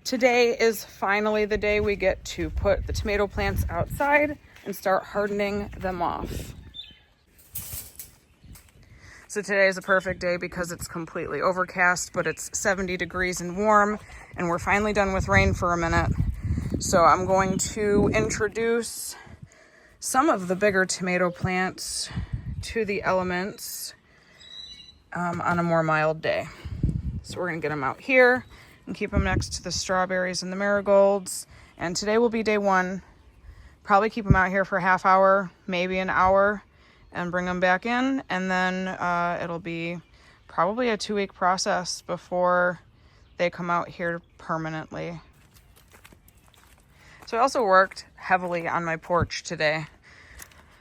Today is finally the day we get to put the tomato plants outside and start hardening them off. So today is a perfect day because it's completely overcast, but it's 70 degrees and warm, and we're finally done with rain for a minute. So I'm going to introduce some of the bigger tomato plants to the elements on a more mild day. So we're gonna get them out here and keep them next to the strawberries and the marigolds. And today will be day one. Probably keep them out here for a half hour, maybe an hour, and bring them back in. And then it'll be probably a 2-week process before they come out here permanently. So I also worked heavily on my porch today.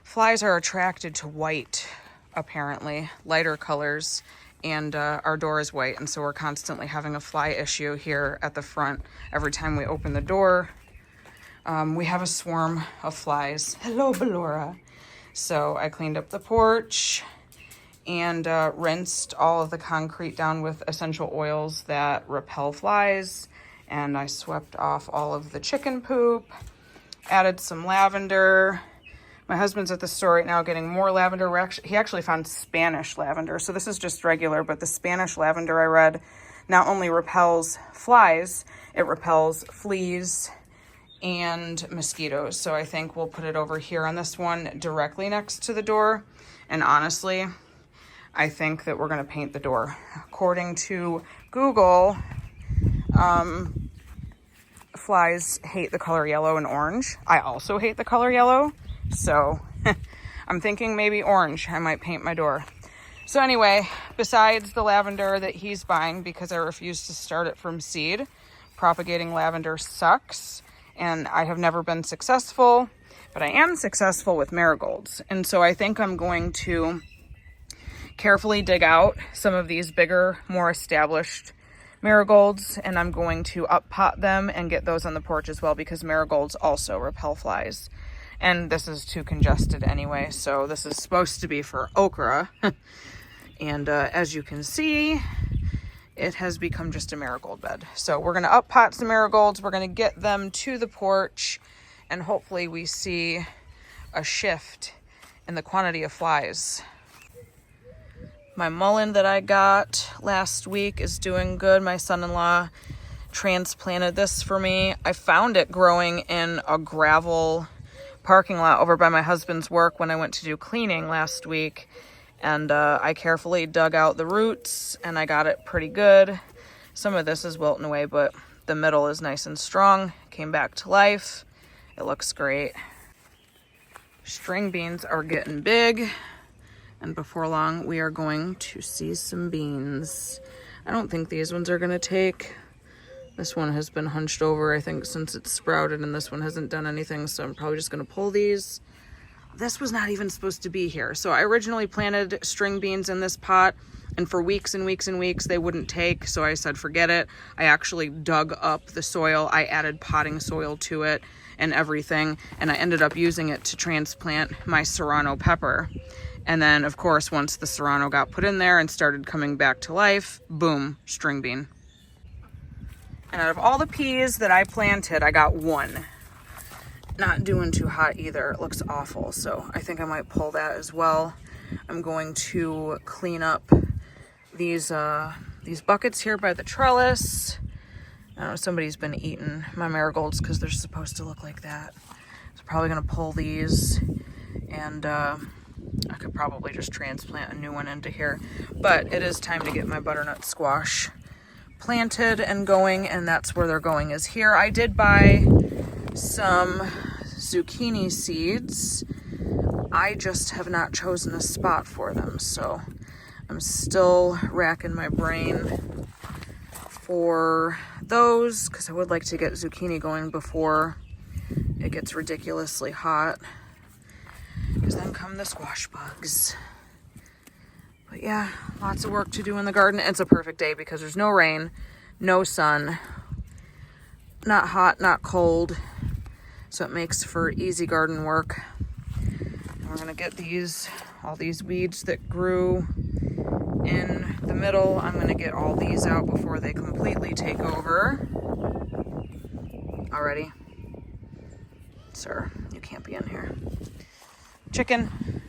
Flies are attracted to white, apparently, lighter colors. And our door is white, and so we're constantly having a fly issue here at the front. Every time we open the door, we have a swarm of flies. Hello, Ballora. So I cleaned up the porch and rinsed all of the concrete down with essential oils that repel flies. And I swept off all of the chicken poop, added some lavender. My husband's at the store right now getting more lavender. He actually found Spanish lavender. So this is just regular, but the Spanish lavender I read not only repels flies, it repels fleas and mosquitoes. So I think we'll put it over here on this one directly next to the door. And honestly, I think that we're gonna paint the door. According to Google, flies hate the color yellow and orange. I also hate the color yellow. So I'm thinking maybe orange. I might paint my door. So anyway, besides the lavender that he's buying because I refuse to start it from seed, propagating lavender sucks. And I have never been successful, but I am successful with marigolds. And so I think I'm going to carefully dig out some of these bigger, more established marigolds, and I'm going to up pot them and get those on the porch as well because marigolds also repel flies. And this is too congested anyway, so this is supposed to be for okra. And as you can see, it has become just a marigold bed. So we're gonna up pot some marigolds, we're gonna get them to the porch, and hopefully we see a shift in the quantity of flies. My mullein that I got last week is doing good. My son-in-law transplanted this for me. I found it growing in a gravel parking lot over by my husband's work when I went to do cleaning last week, and I carefully dug out the roots and I got it pretty good. Some of this is wilting away, but the middle is nice and strong. Came back to life. It looks great. String beans are getting big, and before long we are going to see some beans. I don't think these ones are gonna take. This one has been hunched over, I think, since it's sprouted, and this one hasn't done anything, so I'm probably just gonna pull these. This was not even supposed to be here. So I originally planted string beans in this pot, and for weeks and weeks and weeks they wouldn't take, so I said forget it. I actually dug up the soil, I added potting soil to it and everything, and I ended up using it to transplant my serrano pepper. And then, of course, once the serrano got put in there and started coming back to life, boom, string bean. And out of all the peas that I planted, I got one. Not doing too hot either. It looks awful. So I think I might pull that as well. I'm going to clean up these buckets here by the trellis. I don't know, somebody's been eating my marigolds because they're supposed to look like that. So probably gonna pull these, and I could probably just transplant a new one into here. But it is time to get my butternut squash planted and going, and that's where they're going, is here. I did buy some zucchini seeds. I just have not chosen a spot for them, so I'm still racking my brain for those because I would like to get zucchini going before it gets ridiculously hot, because then come the squash bugs. But yeah, lots of work to do in the garden. It's a perfect day because there's no rain, no sun, not hot, not cold. So it makes for easy garden work. And we're gonna get all these weeds that grew in the middle. I'm gonna get all these out before they completely take over. already. Sir, you can't be in here. Chicken.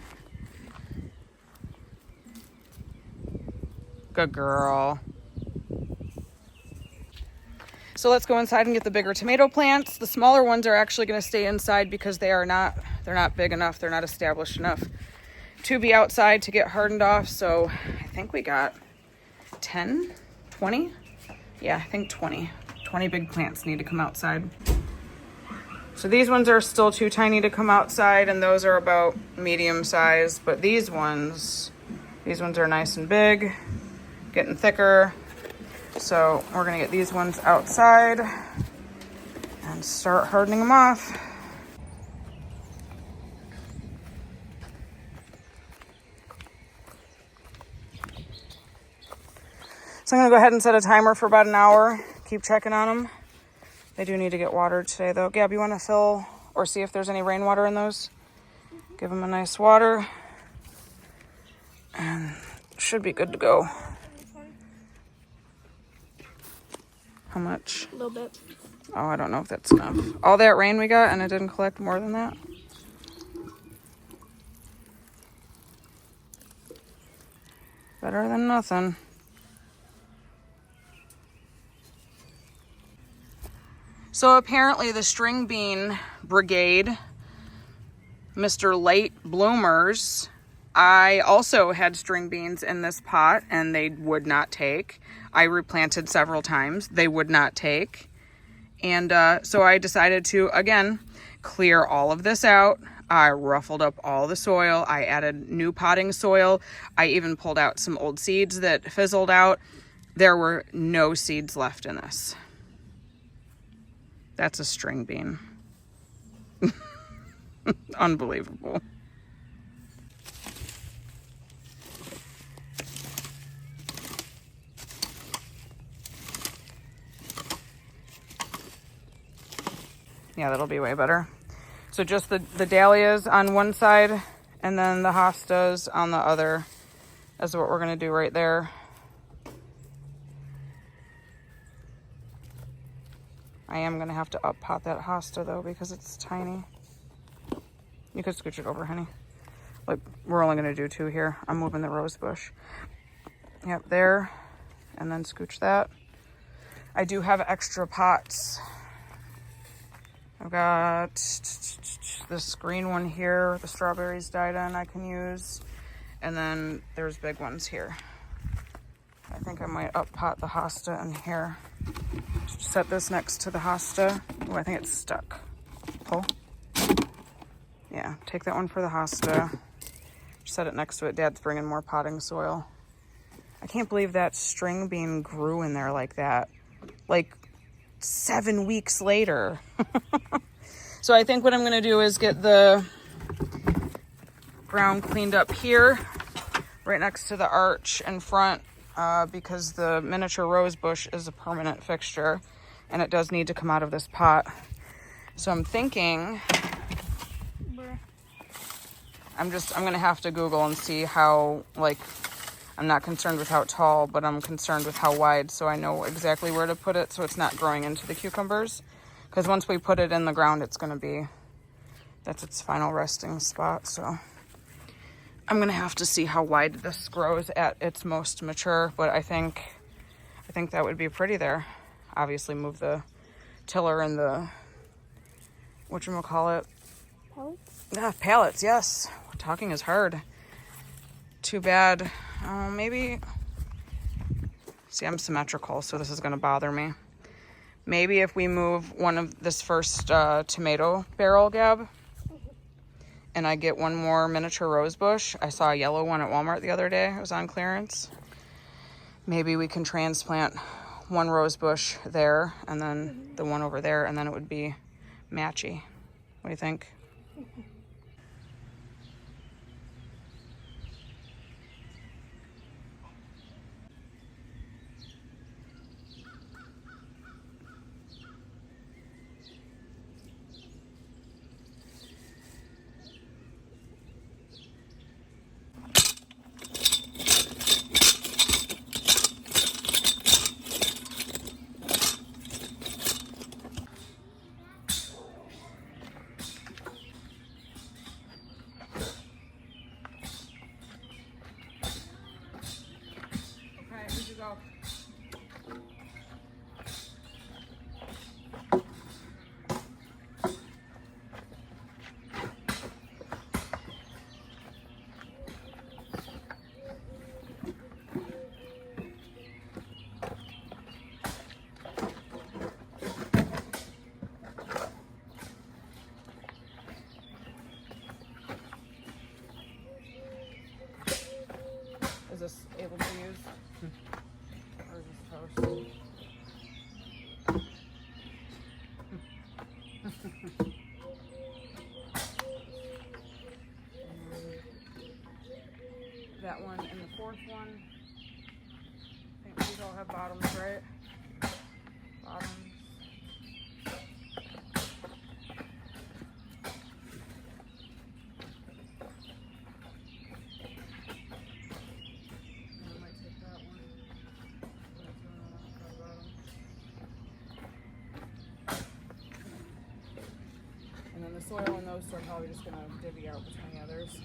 Good girl. So let's go inside and get the bigger tomato plants. The smaller ones are actually going to stay inside because they're not big enough. They're not established enough to be outside to get hardened off. So I think we got 10, 20. Yeah, I think 20 big plants need to come outside. So these ones are still too tiny to come outside, and those are about medium size. But these ones are nice and big, getting thicker. So we're gonna get these ones outside and start hardening them off. So I'm gonna go ahead and set a timer for about an hour. Keep checking on them. They do need to get watered today though. Gab, you wanna fill or see if there's any rainwater in those? Give them a nice water and should be good to go. How much? A little bit. Oh, I don't know if that's enough. All that rain we got and it didn't collect more than that? Better than nothing. So apparently the string bean brigade, Mr. Late Bloomers, I also had string beans in this pot and they would not take. I replanted several times. They would not take. And so I decided to, again, clear all of this out. I ruffled up all the soil. I added new potting soil. I even pulled out some old seeds that fizzled out. There were no seeds left in this. That's a string bean. Unbelievable. Yeah, that'll be way better. So just the dahlias on one side and then the hostas on the other is what we're gonna do right there. I am gonna have to up pot that hosta though because it's tiny. You could scooch it over, honey. Like, we're only gonna do 2 here. I'm moving the rose bush. Yep, there, and then scooch that. I do have extra pots. I've got this green one here, the strawberries died in, I can use. And then there's big ones here. I think I might up pot the hosta in here. Set this next to the hosta. Oh, I think it's stuck. Pull. Yeah, take that one for the hosta. Set it next to it. Dad's bringing more potting soil. I can't believe that string bean grew in there like that. Like 7 weeks later. So I think what I'm gonna do is get the ground cleaned up here, right next to the arch in front, because the miniature rose bush is a permanent fixture and it does need to come out of this pot. So I'm thinking, I'm gonna have to Google and see how, like, I'm not concerned with how tall, but I'm concerned with how wide, so I know exactly where to put it so it's not growing into the cucumbers. Because once we put it in the ground, that's its final resting spot. So I'm gonna have to see how wide this grows at its most mature, but I think that would be pretty there. Obviously move the tiller and the, whatchamacallit? Pallets? Yeah, pallets, yes. Talking is hard. Too bad. Maybe, see, I'm symmetrical, so this is gonna bother me. Maybe if we move one of this first tomato barrel, Gab, and I get one more miniature rose bush. I saw a yellow one at Walmart the other day. It was on clearance. Maybe we can transplant one rose bush there and then the one over there, and then it would be matchy. What do you think? fourth one. I think these all have bottoms, right? Bottoms. I might take that one. And then the soil in those two are probably just going to divvy out between the others.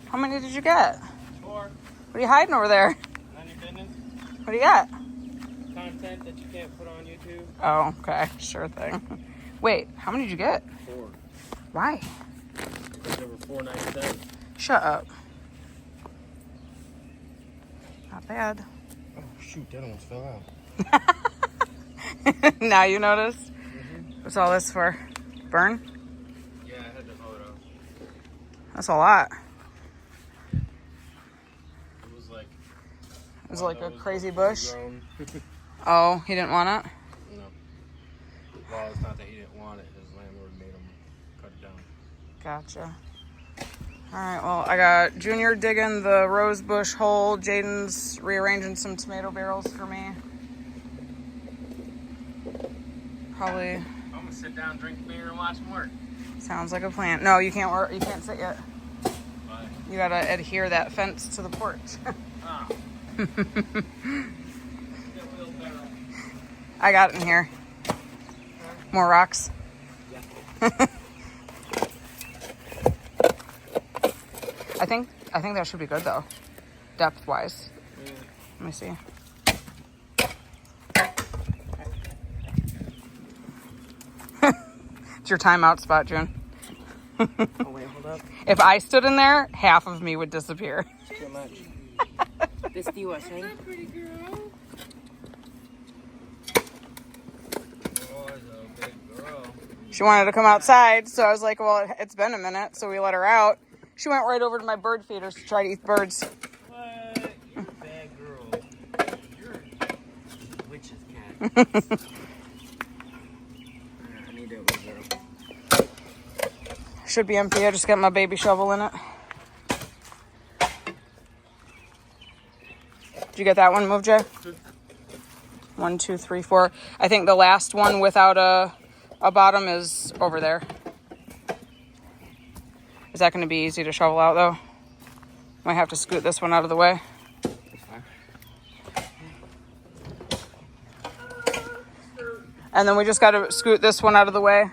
How many did you get? 4. What are you hiding over there? None of your business. What do you got? Content that you can't put on YouTube. Oh, okay. Sure thing. Wait, how many did you get? 4. Why? Because there were $4.97. Shut up. Not bad. Oh shoot, that almost fell out. Now you notice? Mm-hmm. What's all this for? Burn? Yeah, I had to mow it off. That's a lot. It was like a crazy bush. Oh, he didn't want it? No. Well, it's not that he didn't want it. His landlord made him cut it down. Gotcha. All right, well, I got Junior digging the rose bush hole. Jaden's rearranging some tomato barrels for me. Probably. I'm gonna sit down, drink beer, and watch him work. Sounds like a plan. No, you can't work. You can't sit yet. Why? You gotta adhere that fence to the porch. Oh. I got it in here. More rocks. Yeah. I think that should be good though, depth wise. Yeah. Let me see. It's your timeout spot, June. Oh wait, hold up. If I stood in there, half of me would disappear. Too much. This the what, saying? Pretty girl. Oh, a big girl. She wanted to come outside, so I was like, well, it's been a minute, so we let her out. She went right over to my bird feeders to try to eat birds. What? You're a bad girl. You're a witch's cat. I need that little girl. Should be empty. I just got my baby shovel in it. Did you get that one moved, Jay? 1, 2, 3, 4. I think the last one without a bottom is over there. Is that going to be easy to shovel out, though? Might have to scoot this one out of the way. And then we just got to scoot this one out of the way.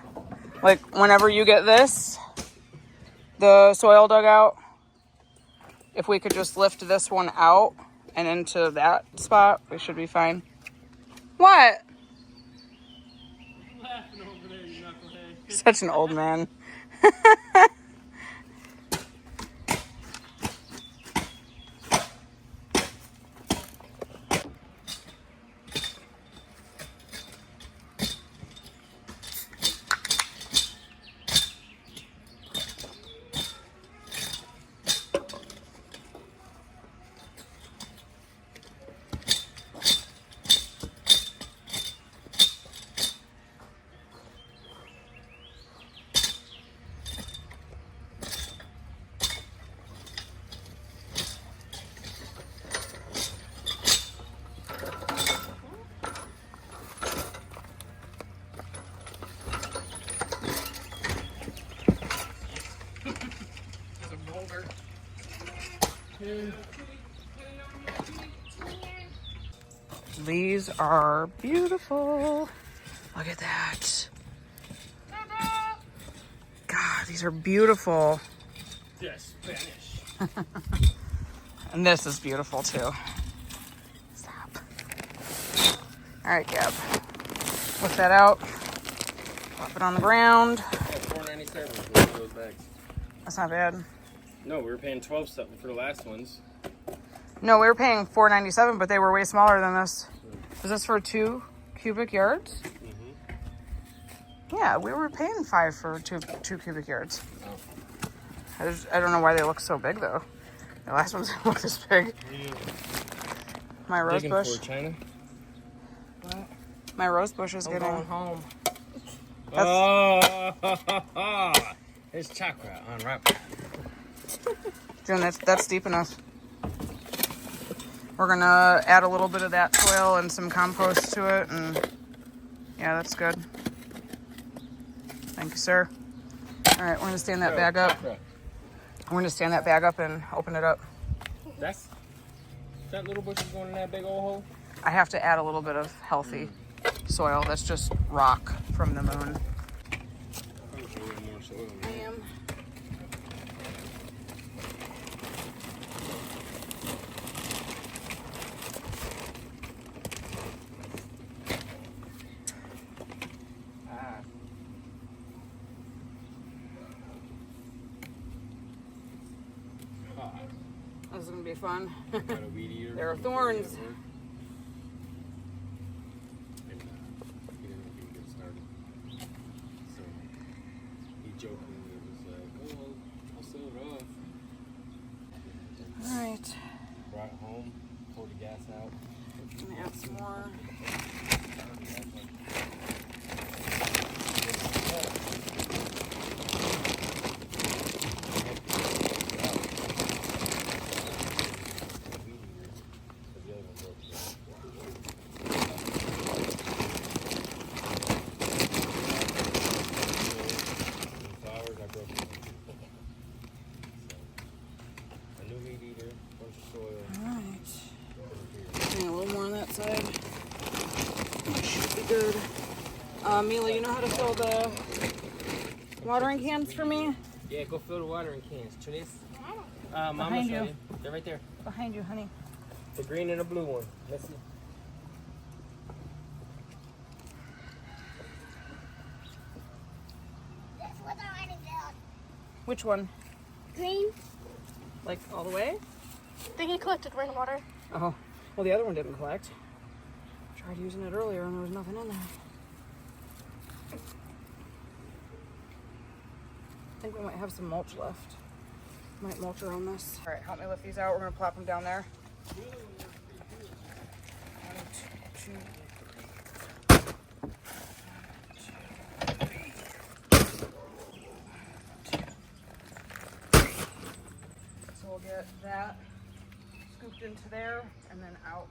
Like, whenever you get this, the soil dug out, if we could just lift this one out and into that spot, we should be fine. What? I'm laughing over there, you knucklehead. Such an old man. These are beautiful. Look at that. God, these are beautiful. Yes, Spanish. And this is beautiful too. Stop. All right, Gab. Lift that out. Drop it on the ground. Yeah, $4.97 for those bags. That's not bad. No, we were paying $12 something for the last ones. No, we were paying $4.97, but they were way smaller than this. Is this for 2 cubic yards? Mm-hmm. Yeah, we were paying 5 for two cubic yards. Oh. I don't know why they look so big though. The last ones didn't look this big. My rose Digging bush. for China? What? My rose bush is I'm getting. going home. That's- Oh, there's chakra on right. June, that's deep enough. We're gonna add a little bit of that soil and some compost to it, and yeah, that's good. Thank you, sir. All right, we're gonna stand that bag up. We're gonna stand that bag up and open it up. That little bush is going in that big old hole? I have to add a little bit of healthy soil. That's just rock from the moon. I am. This is gonna be fun. There are thorns. All right. Brought it home, pulled the gas out. I'm gonna add some more. Side. Should be good. Mila, you know how to fill the watering cans for me? Yeah, go fill the watering cans. Tres. Behind Mama, you. They're right there. Behind you, honey. The green and the blue one. Let's see. This was already filled. Which one? Green. Like all the way? I think he collected rainwater. Oh, well, the other one didn't collect. Tried using it earlier and there was nothing in there. I think we might have some mulch left. Might mulch around this. All right, help me lift these out. We're gonna plop them down there. 1, 2, 3. So we'll get that scooped into there and then out.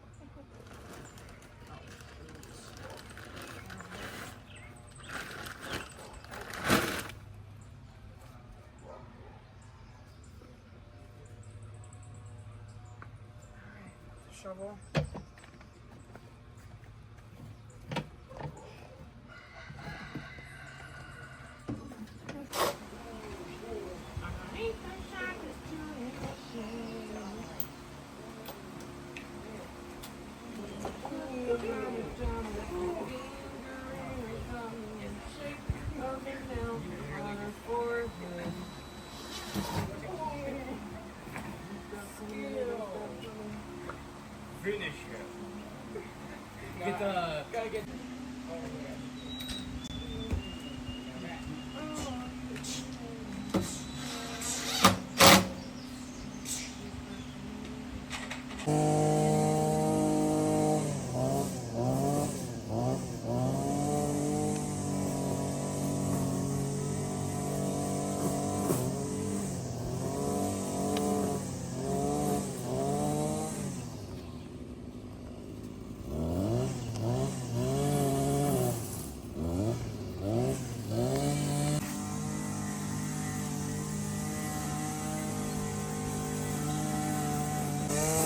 Shovel. Finish Get the. Gotta get.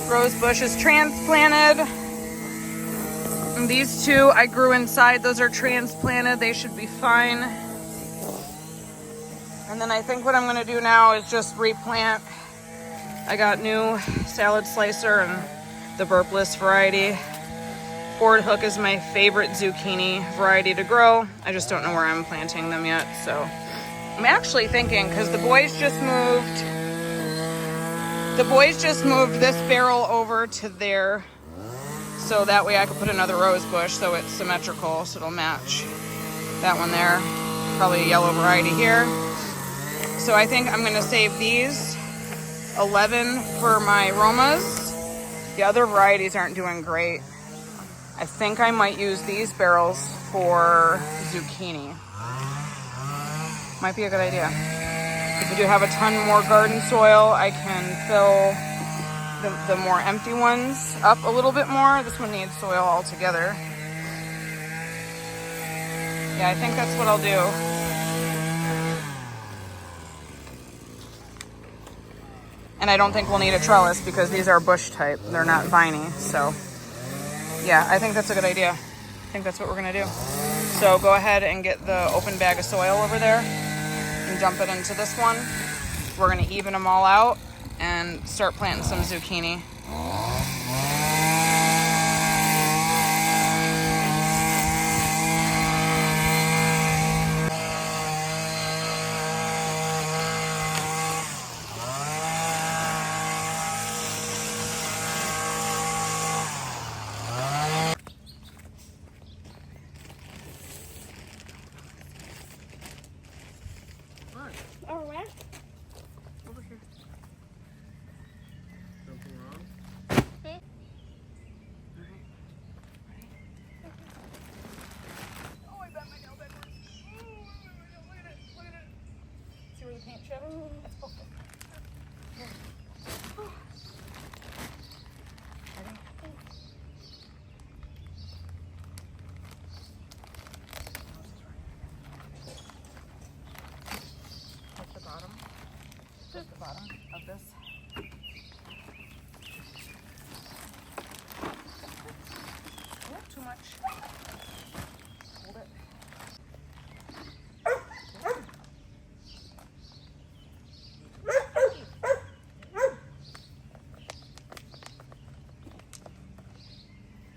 Rose bush is transplanted. And these two I grew inside. Those are transplanted. They should be fine. And then I think what I'm going to do now is just replant. I got new salad slicer and the burpless variety. Board hook is my favorite zucchini variety to grow. I just don't know where I'm planting them yet. So I'm actually thinking, because the boys just moved this barrel over to there, so that way I could put another rose bush so it's symmetrical, so it'll match That one there, probably a yellow variety here. So I think I'm gonna save these 11 for my Romas. The other varieties aren't doing great. I think I might use these barrels for zucchini. Might be a good idea. If I do have a ton more garden soil, I can fill the more empty ones up a little bit more. This one needs soil altogether. Yeah, I think that's what I'll do. And I don't think we'll need a trellis because these are bush type. They're not viney, so yeah, I think that's a good idea. I think that's what we're gonna do. So go ahead and get the open bag of soil over there and dump it into this one. We're gonna even them all out and start planting some zucchini. Over where? Over here. Something wrong? Oh, I bent my nail backwards. Look at it. Look at it. See where the paint chipped? Oh. What's the bottom? Just the bottom of this. Oh, too much. Hold it.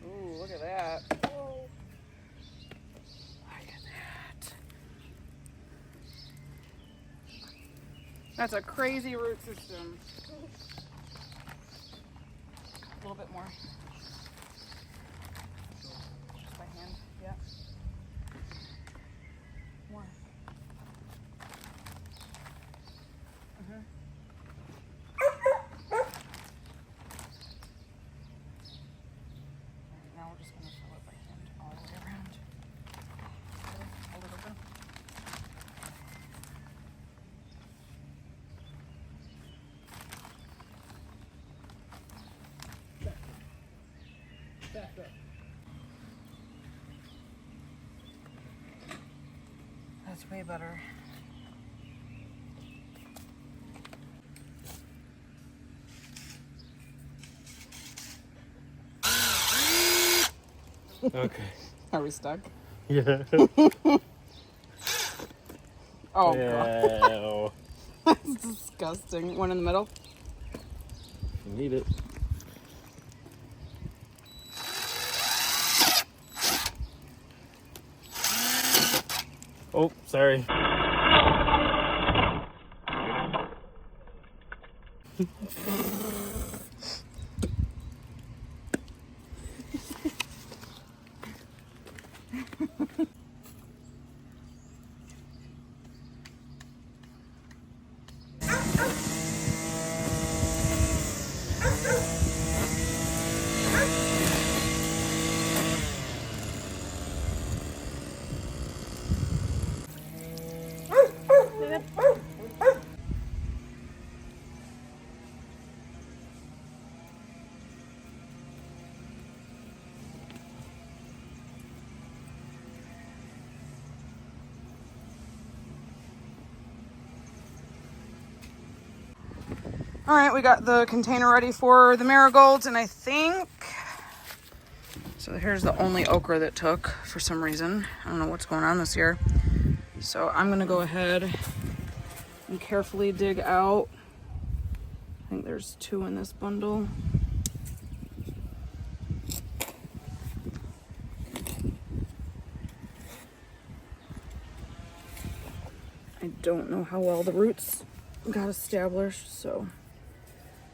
Ooh, look at that. Oh. Look at that. That's a crazy root system. A little bit more. Just by hand, yeah. More. Now we're just going to fill it by hand all the way around. A little bit. Back up. That's way better. Okay. Are we stuck? Yeah. Oh, God. Yeah. That's disgusting. One in the middle. You need it. Oh, sorry. All right, we got the container ready for the marigolds, and I think, so here's the only okra that took for some reason. I don't know what's going on this year. So I'm gonna go ahead and carefully dig out. I think there's 2 in this bundle. I don't know how well the roots got established, so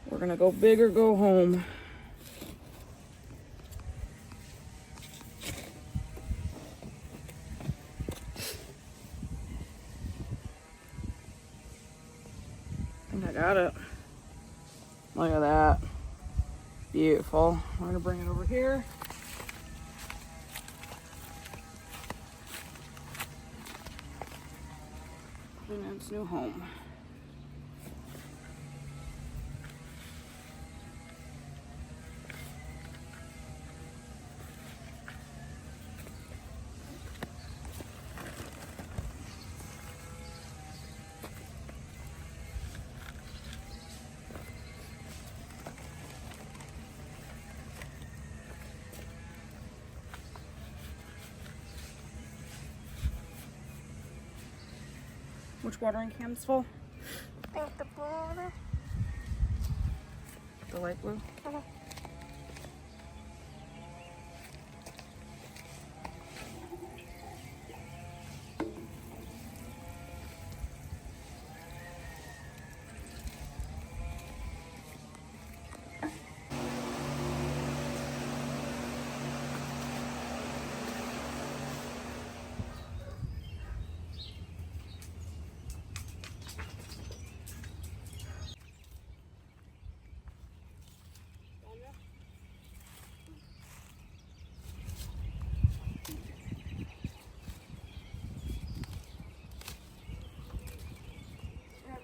we're gonna go big or go home. Got it. Look at that. Beautiful. I'm gonna bring it over here. In its new home. Which watering can's full? I think the blue one. The light blue? Okay.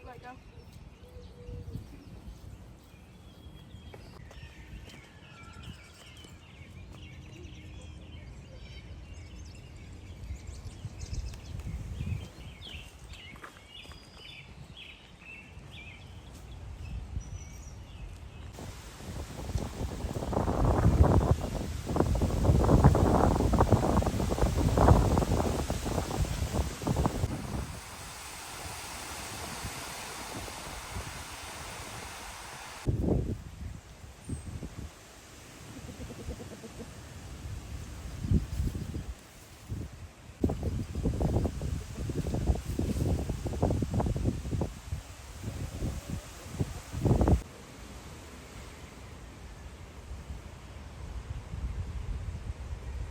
Let go.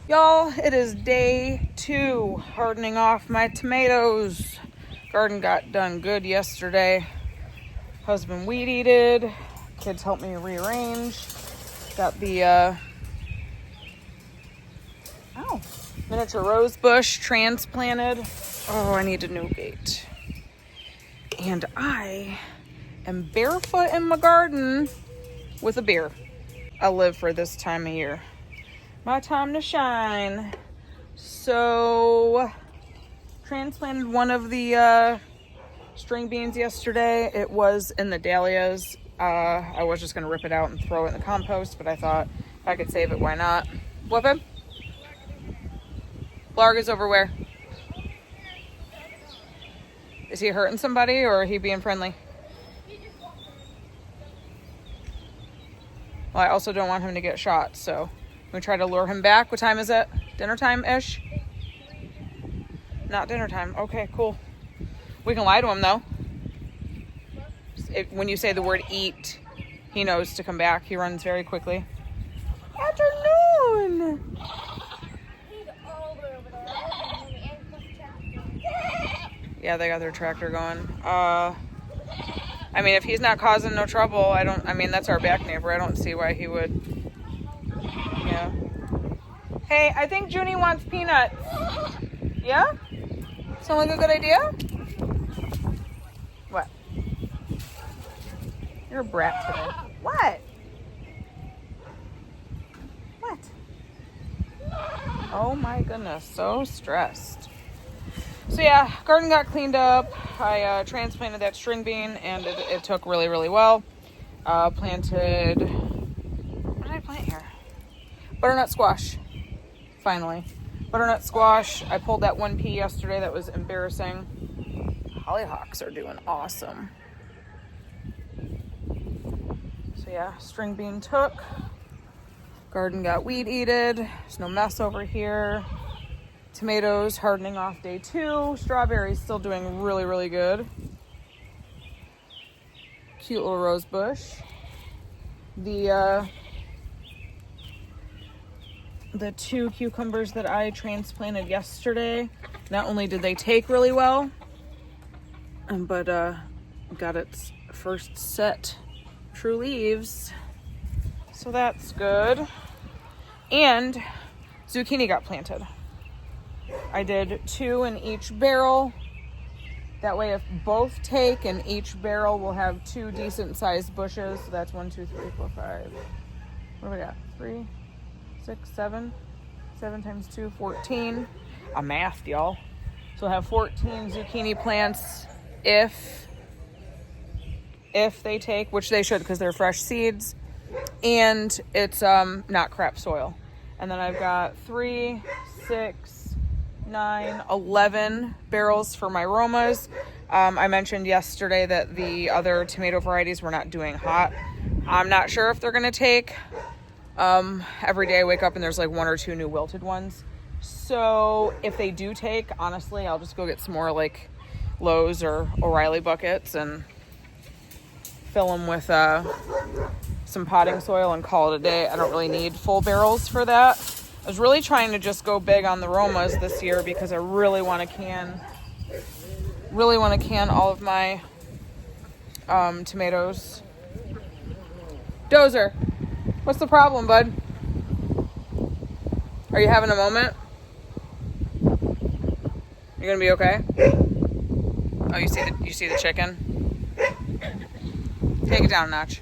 Y'all, it is day 2 hardening off my tomatoes. Garden got done good yesterday. Husband weed eated. Kids helped me rearrange. Got the miniature rose bush transplanted. Oh, I need a new gate. And I am barefoot in my garden with a beer. I live for this time of year. My time to shine. So, transplanted one of the string beans yesterday. It was in the dahlias. I was just gonna rip it out and throw it in the compost, but I thought if I could save it, why not? What, babe? Blarg is over where? Is he hurting somebody or are he being friendly? Well, I also don't want him to get shot, so we try to lure him back. What time is it? Dinner time-ish? Not dinner time. Okay, cool. We can lie to him, though. When you say the word eat, he knows to come back. He runs very quickly. Afternoon! He's all the way over there. Yeah, they got their tractor going. I mean, if he's not causing no trouble, that's our back neighbor. I don't see why he would. Yeah. Hey, I think Junie wants peanuts. Yeah? Sound like a good idea? What? You're a brat today. What? What? Oh my goodness, so stressed. So yeah, garden got cleaned up. I transplanted that string bean and it took really, really well. Planted, what did I plant here? Butternut squash, finally. Butternut squash. I pulled that one pea yesterday that was embarrassing. Hollyhocks are doing awesome. So yeah, string bean took. Garden got weed eated. There's no mess over here. Tomatoes hardening off day 2. Strawberries still doing really, really good. Cute little rose bush. The 2 cucumbers that I transplanted yesterday, not only did they take really well, but got its first set true leaves. So that's good. And zucchini got planted. I did 2 in each barrel. That way if both take in each barrel, we'll have 2 decent sized bushes. So that's 1, 2, 3, 4, 5. What do we got? 3, 6, 7. 7 times 2, 14. I'm mathed, y'all. So we'll have 14 zucchini plants if they take, which they should because they're fresh seeds. And it's not crap soil. And then I've got 3, 6, 9, 11 barrels for my Romas. I mentioned yesterday that the other tomato varieties were not doing hot. I'm not sure if they're going to take. Every day I wake up and there's like 1 or 2 new wilted ones. So if they do take, honestly, I'll just go get some more like Lowe's or O'Reilly buckets and fill them with some potting soil and call it a day. I don't really need full barrels for that. I was really trying to just go big on the Romas this year because I really want to can all of my tomatoes. Dozer, what's the problem, bud? Are you having a moment? You gonna be okay? Oh, you see the chicken? Take it down a notch.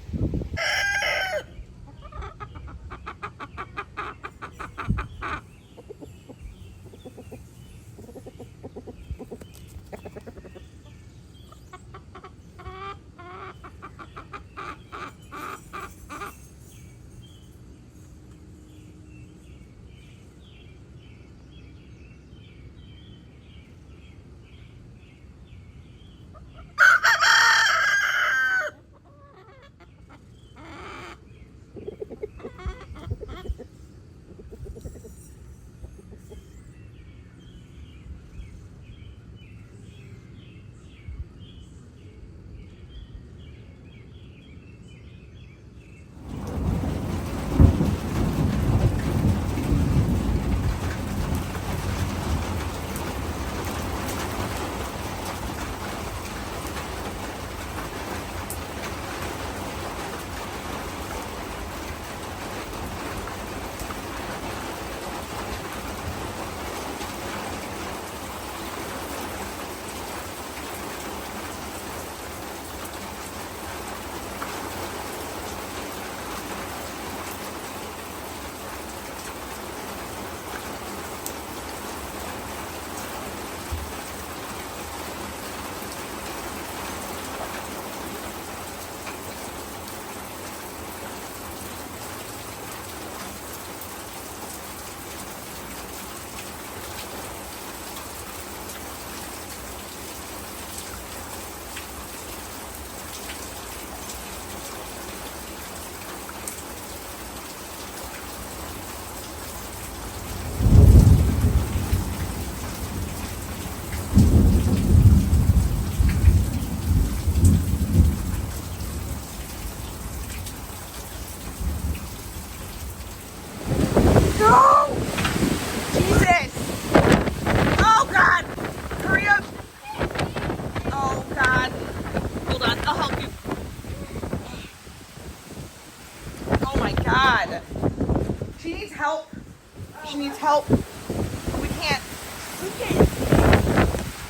She needs help. We can't.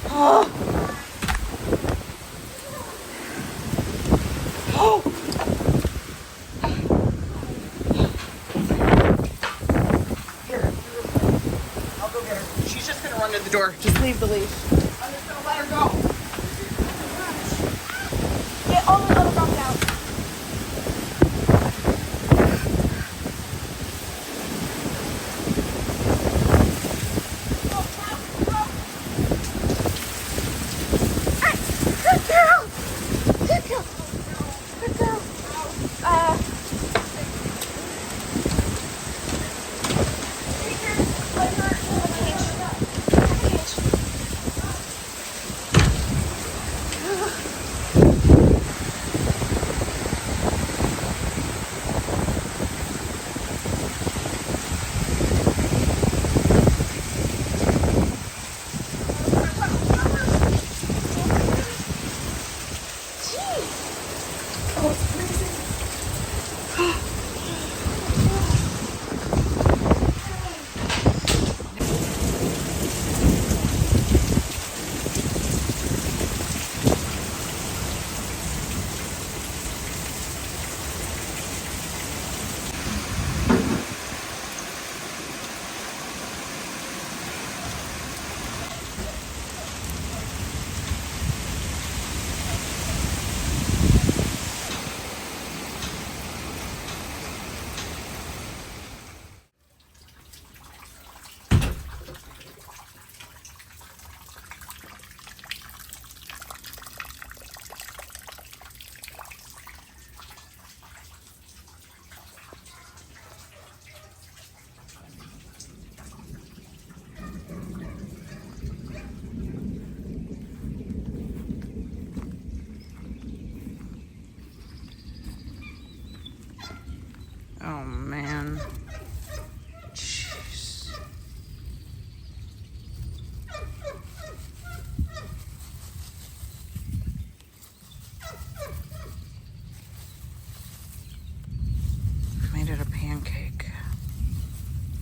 Oh. Oh. Here. I'll go get her. She's just gonna run to the door. Just leave the leash. I'm just gonna let her go. Get all the other dogs out.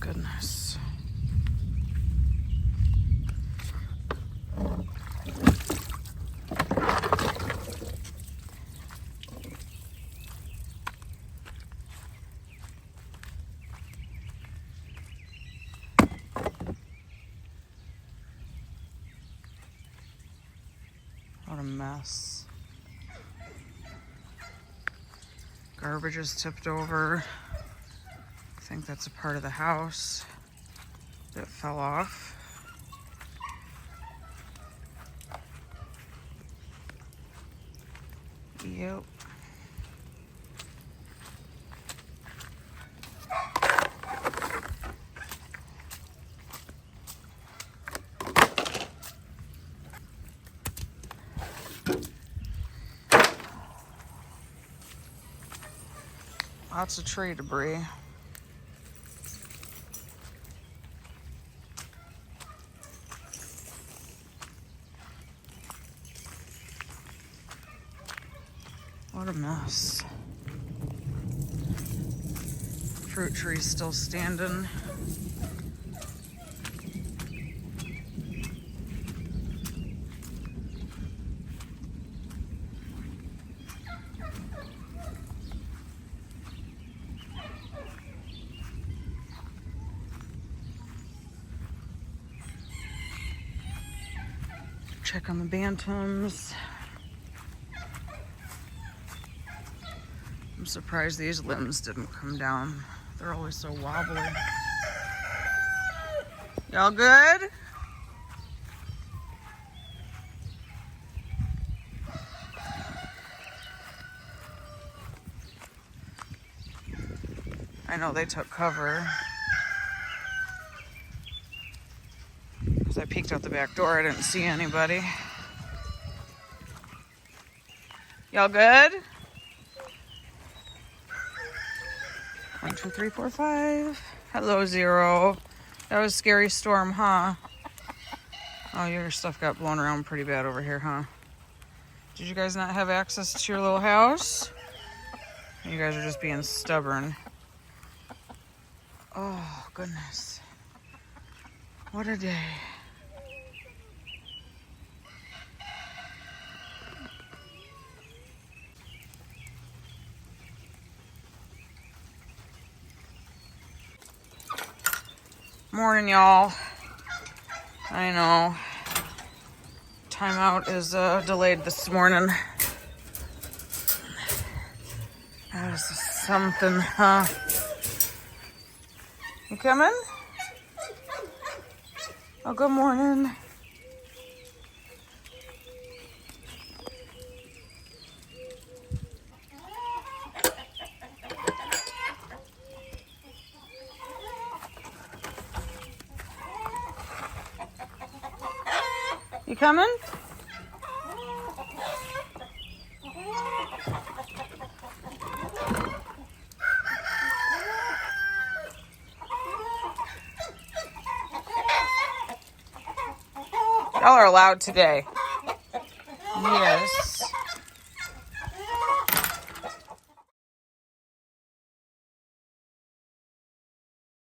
Goodness. What a mess. Garbage is tipped over. I think that's a part of the house that fell off. Yep. Lots of tree debris. What a mess. Fruit tree's still standing. Check on the bantams. I'm surprised these limbs didn't come down. They're always so wobbly. Y'all good? I know they took cover. As I peeked out the back door, I didn't see anybody. Y'all good? 1, 2, 3, 4, 5. Hello, Zero. That was a scary storm, huh? Oh, your stuff got blown around pretty bad over here, huh? Did you guys not have access to your little house? You guys are just being stubborn. Oh, goodness. What a day. Morning, y'all. I know. Timeout is delayed this morning. That is something, huh? You coming? Oh, good morning. You coming? Y'all are loud today. Yes.